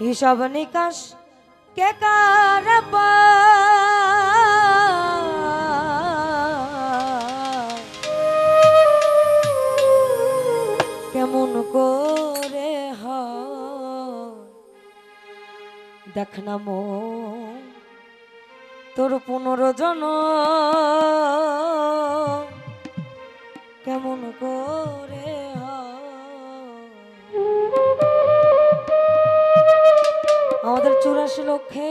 হিসাব নিকাশ কে কারবা কেমন করে দেখ না মো তোর পুনর্জন্ম কেমন করে আমাদের 84 লক্ষে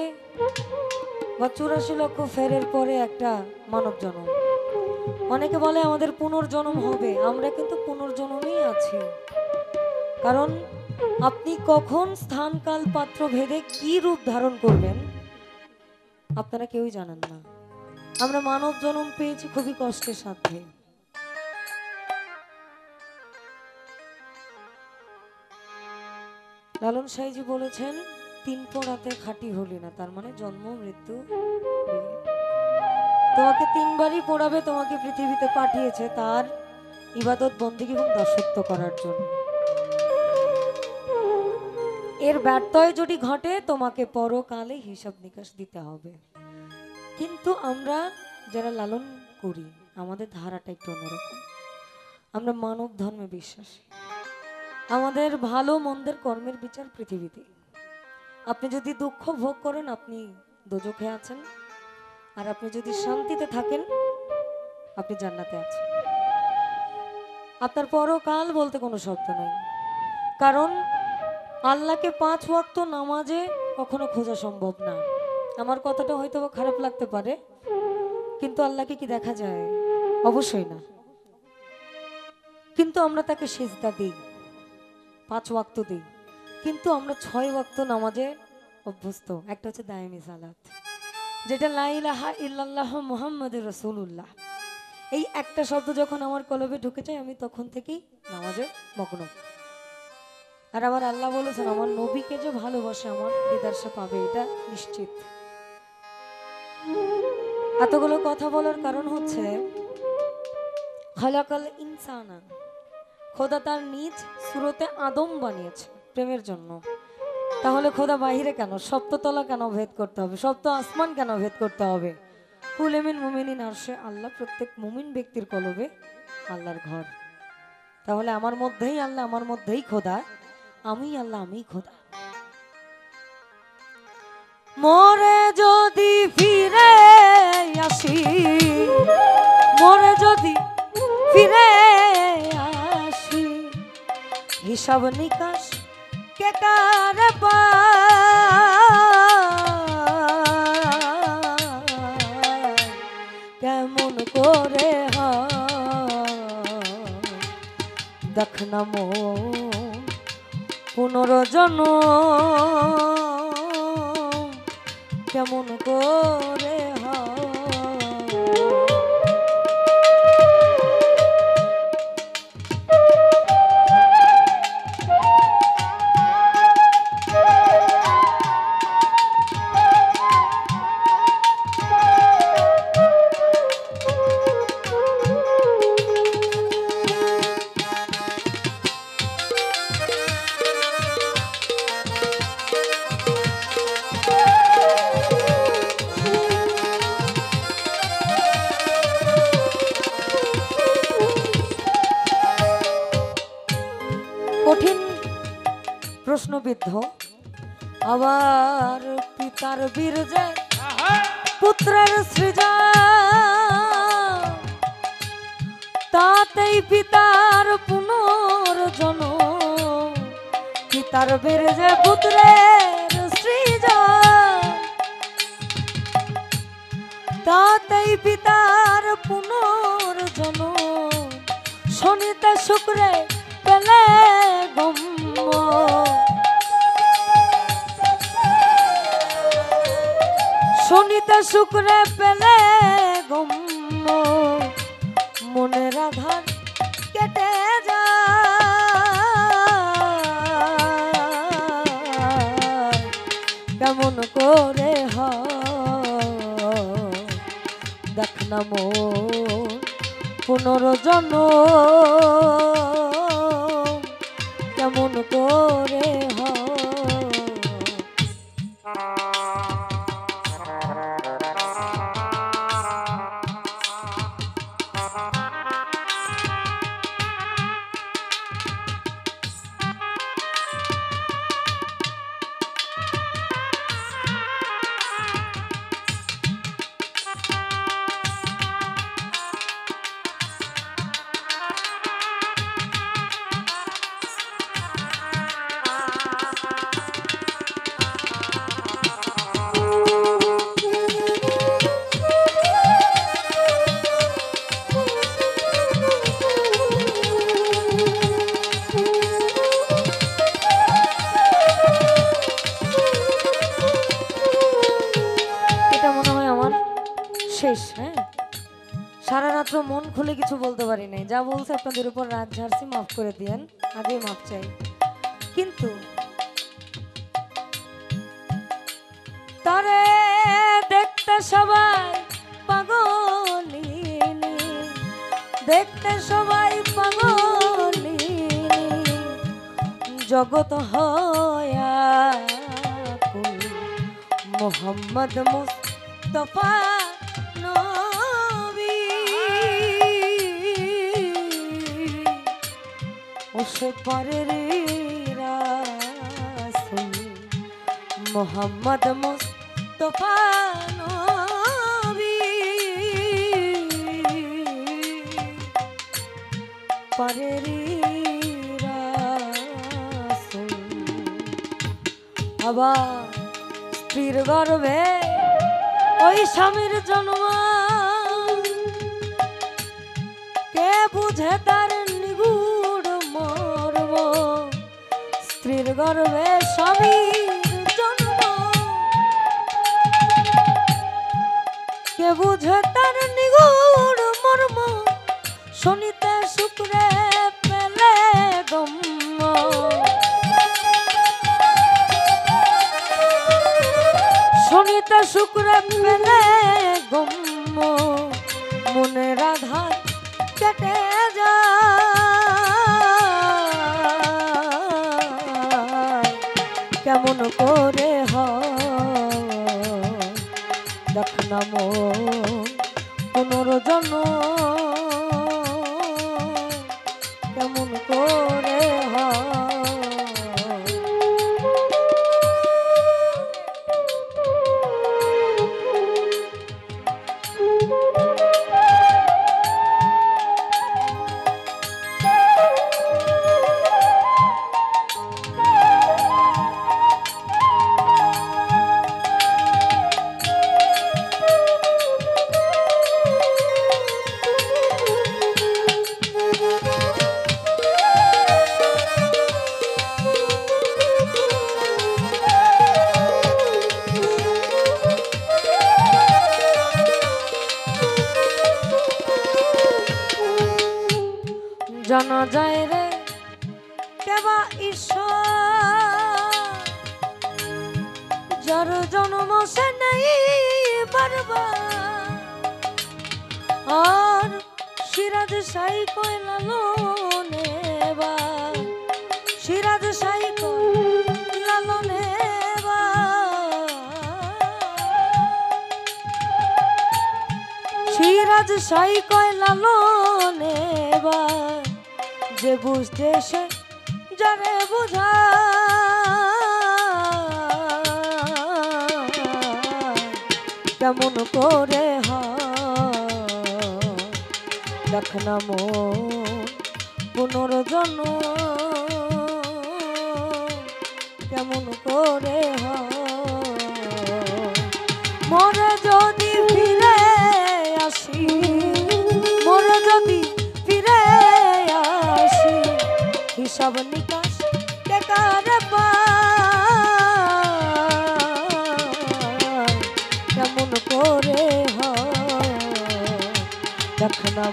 বা 84 লক্ষ ফেরের পরে একটা মানব জন্ম। অনেকে বলে আমাদের পুনর্জন্ম হবে, আমরা কিন্তু পুনর্জন্মেই আছি। কারণ আপনি কখন স্থান কাল পাত্র ভেদে কি রূপ ধারণ করবেন আপনারা কেউই জানেন না। আমরা মানব জন্ম পেয়েছি খুবই কষ্টের সাথে। লালন সাইজি বলেছেন 3 পড়াতে খাঁটি হলি না, তার মানে জন্ম মৃত্যু। তোমাকে 3 বারই পড়াবে, তোমাকে পৃথিবীতে পাঠিয়েছে তার ইবাদত বন্দেগী এবং দাসত্ব করার জন্য। এর ব্যর্থয় যদি ঘটে তোমাকে পরকালে হিসাব নিকাশ দিতে হবে। কিন্তু আমরা যারা লালন করি আমাদের ধারাটা একটু অন্যরকম। আমরা মানব ধর্মে বিশ্বাসী। আমাদের ভালো মন্দের কর্মের বিচার পৃথিবীতে। আপনি যদি দুঃখ ভোগ করেন আপনি দোজখে আছেন, আর আপনি যদি শান্তিতে থাকেন আপনি জান্নাতে আছেন। আপনার পরকাল বলতে কোনো শব্দ নাই। কারণ আল্লাহকে 5 ওয়াক্ত নামাজে কখনো খোঁজা সম্ভব না। আমার কথাটা হয়তো খারাপ লাগতে পারে, কিন্তু আল্লাহকে কি দেখা যায়? অবশ্যই না। কিন্তু আমরা তাকে সিজদা দিই, 5 ওয়াক্ত দিই, কিন্তু আমরা 6 ওয়াক্ত নামাজে অভ্যস্ত। একটা হচ্ছে দায়মি সালাত, যেটা লা ইলাহা ইল্লাল্লাহ মুহাম্মাদুর রাসূলুল্লাহ। এই একটা শব্দ যখন আমার কলবে ঢুকে যায় আমি তখন থেকেই নামাজে মগ্ন। আর আমার আল্লাহ বলেছেন আমার নবীকে যে ভালোবাসে আমার দিদার সে পাবে, এটা নিশ্চিত। এতগুলো কথা বলার কারণ হচ্ছে খালাকাল ইনসানা, খোদা তার নিজ সুরতে আদম বানিয়েছে প্রেমের জন্য। তাহলে খোদা বাহিরে কেন? সপ্ততলা কেন ভেদ করতে হবে? সপ্ত আসমান কেন ভেদ করতে হবে? কুলেমিন মুমিনিন আরশে আল্লাহ, প্রত্যেক মুমিন ব্যক্তির কলবে আল্লাহর ঘর। তাহলে আমার মধ্যেই আল্লাহ, আমার মধ্যেই খোদা, আমি আল্লাহ, আমি খোদা। মোরে যদি ফিরে আসি, মোরে যদি ফিরে আসি, হিসাব নিকাশ কে কারবা কেমন করে দেখ না মো পুনর্জন্ম কেমন করে কঠিন প্রশ্নবিদ্ধ। আবার পিতার বীর্যে পুত্রের সৃজন, তাতেই পিতার পুনর্জন্ম। পিতার বীর্যে পুত্রের সৃজন, তাতেই পিতার পুনর্জন্ম। শনিতে শুক্রে পেলে গম্য, শনিতে শুক্রে পেলে গম্য। মনের আধার কেটে যায় কেমন করে দেখ না মন পুনর্জন্ম কেমন করে হয়। শেষ। হ্যাঁ, সারা রাত্র মন খুলে কিছু বলতে পারি নাই, যা বলছে আপনাদের উপর রাগ ঝাড়ছি, মাফ করে দিয়েন, আগেই মাফ চাই। কিন্তু তারে দেখতে সবাই পাগলিনী, দেখতে সবাই পাগলিনী, জগৎ হয়া মোহাম্মদ মুস্তাফা নবী, ওসে পরের রাসূল মোহাম্মদ মুস্তাফা নবী, পরের রাসূল। আবার স্ত্রীর গর্ভে ওই স্বামীর জন্ম, কে বুঝে তার নিগুড় মর্ম, স্ত্রীর গর্ভে স্বামীর জন্ম, কে বুঝে তার নিগুড় মর্ম, শনিতে শুক্রে পেলে গম্য, শনিতে শুক্রে পেলে গম্য, মনের আধার কেটে যায়, কেমন করে হয় দেখ না মন পুনর্জন্ম, কেমন করে হয়। জানা যায় রে কেবা ঈশ্বর, যার জন্ম সে নেই বারবার, আর সিরাজ সাই কয় লালনে বা, সিরাজ সাই কয় লালনে বা, সিরাজ সাই কয় লালনে বা, যে বুঝতে সে যারে বুঝা, কেমন করে হয় দেখ না মন পুনর্জন্ম, কেমন করে হয়। মরে যদি ফিরে আসি, মরে যদি ফিরে আসি, হিসাব নিকাশ বেকার পায়, কেমন করে হয় দেখ না।